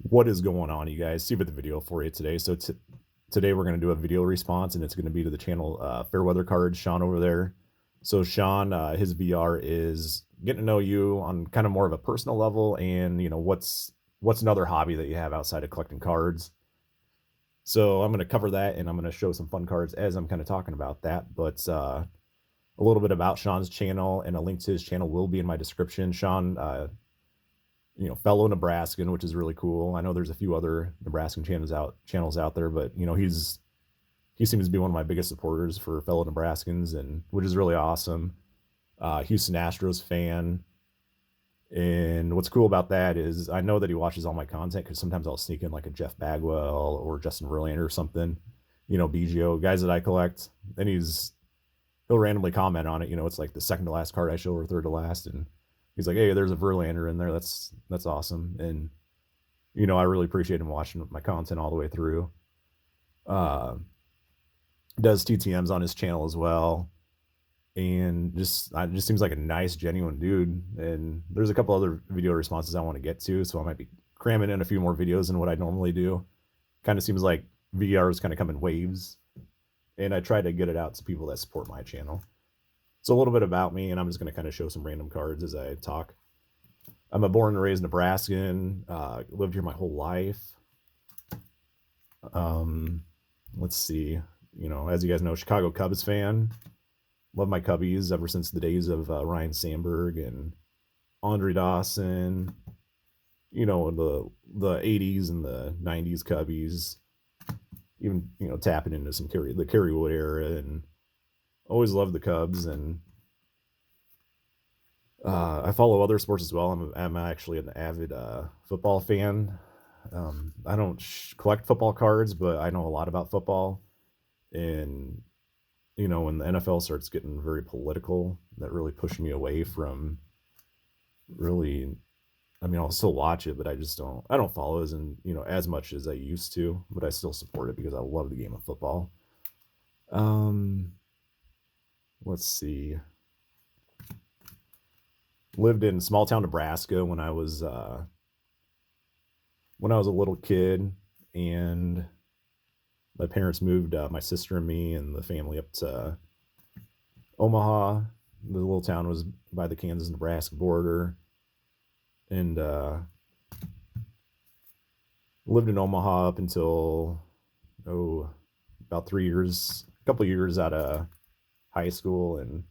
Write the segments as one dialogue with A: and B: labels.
A: What is going on, you guys? Steve with the video for you today. So today we're going to do a video response, and it's going to be to the channel Fairweather Cards, Shawn over there. So Shawn, his VR is getting to know you on kind of more of a personal level, and what's another hobby that you have outside of collecting cards. So I'm going to cover that, and I'm going to show some fun cards as I'm kind of talking about that. But a little bit about Shawn's channel, and a link to his channel will be in my description. Shawn, fellow Nebraskan, which is really cool. I know there's a few other Nebraskan channels out there, but he seems to be one of my biggest supporters for fellow Nebraskans, and which is really awesome. Houston Astros fan, and what's cool about that is I know that he watches all my content because sometimes I'll sneak in like a Jeff Bagwell or Justin Verlander or something, BGO guys that I collect, and he'll randomly comment on it. It's like the second to last card I show or third to last, and he's like, "Hey, there's a Verlander in there. That's awesome." And I really appreciate him watching my content all the way through. Does TTMs on his channel as well, and just seems like a nice, genuine dude. And there's a couple other video responses I want to get to, so I might be cramming in a few more videos than what I normally do. Kind of seems like VR is kind of coming waves, and I try to get it out to people that support my channel. So a little bit about me, and I'm just going to kind of show some random cards as I talk. I'm a born and raised Nebraskan. Lived here my whole life. Let's see. As you guys know, Chicago Cubs fan. Love my Cubbies ever since the days of Ryan Sandberg and Andre Dawson. The 80s and the 90s Cubbies. Even tapping into some the Kerry Wood era, and always loved the Cubs. And I follow other sports as well. I'm actually an avid football fan. I don't collect football cards, but I know a lot about football. And when the NFL starts getting very political, that really pushed me away from really. I mean, I'll still watch it, but I don't follow as much as I used to. But I still support it because I love the game of football. Let's see. Lived in small town Nebraska when I was a little kid, and my parents moved my sister and me and the family up to Omaha. The little town was by the Kansas-Nebraska border, and lived in Omaha up until about 3 years, a couple years out of high school, and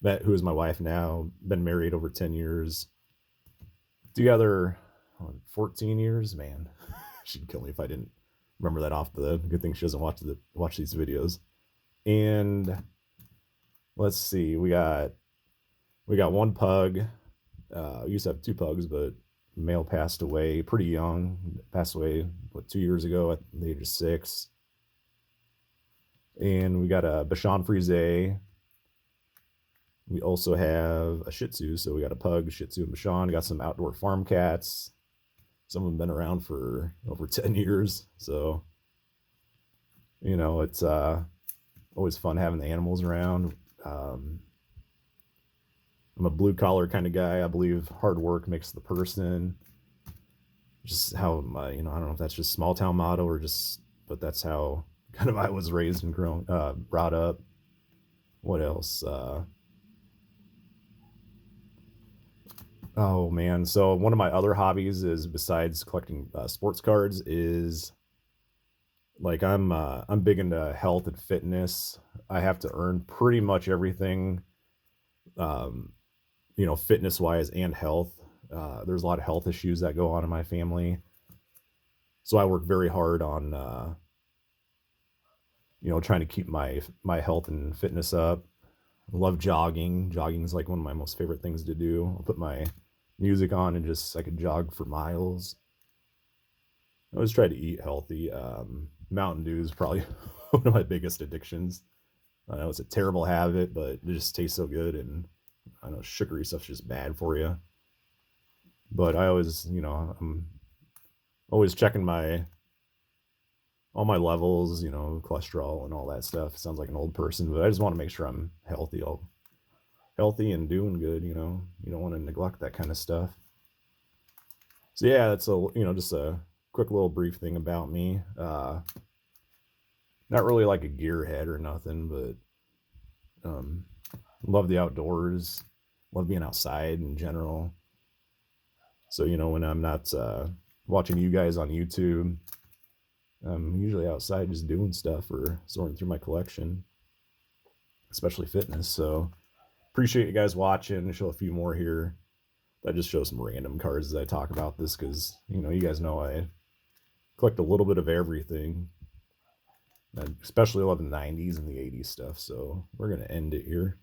A: met who is my wife now. Been married over 10 years. Together 14 years, man. She'd kill me if I didn't remember that off the good thing she doesn't watch these videos. And let's see, we got one pug. We used to have two pugs, but the male passed away pretty young. Passed away 2 years ago at the age of 6. And we got a Bichon Frise. We also have a Shih Tzu, so we got a pug, Shih Tzu, and Bichon. Got some outdoor farm cats. Some of them been around for over 10 years, so it's always fun having the animals around. I'm a blue collar kind of guy. I believe hard work makes the person. Just how I don't know if that's just small town motto but that's how kind of I was raised and brought up. What else? Oh man, so one of my other hobbies is, besides collecting sports cards, is like I'm big into health and fitness. I have to earn pretty much everything, fitness wise and health. There's a lot of health issues that go on in my family, so I work very hard on trying to keep my health and fitness up. I love jogging. Jogging is like one of my most favorite things to do. I'll put my music on and I could jog for miles. I always try to eat healthy. Mountain Dew is probably one of my biggest addictions. I know it's a terrible habit, but it just tastes so good, and I know sugary stuff's just bad for you. But I always, I'm always checking all my levels, cholesterol and all that stuff. It sounds like an old person, but I just want to make sure I'm healthy. Healthy and doing good. You don't want to neglect that kind of stuff. So yeah, that's just a quick little brief thing about me. Not really like a gearhead or nothing, but love the outdoors, love being outside in general. So, you know, when I'm not watching you guys on YouTube, I'm usually outside just doing stuff or sorting through my collection, especially fitness. So appreciate you guys watching. Show a few more here. I just show some random cards as I talk about this because, you know, you guys know I collect a little bit of everything. I especially love the 90s and the 80s stuff. So we're going to end it here.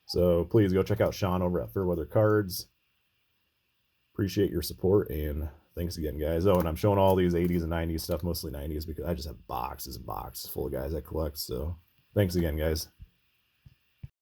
A: So please go check out Shawn over at Fairweather Cards. Appreciate your support, and thanks again, guys. Oh, and I'm showing all these 80s and 90s stuff, mostly 90s, because I just have boxes and boxes full of guys I collect. So thanks again, guys.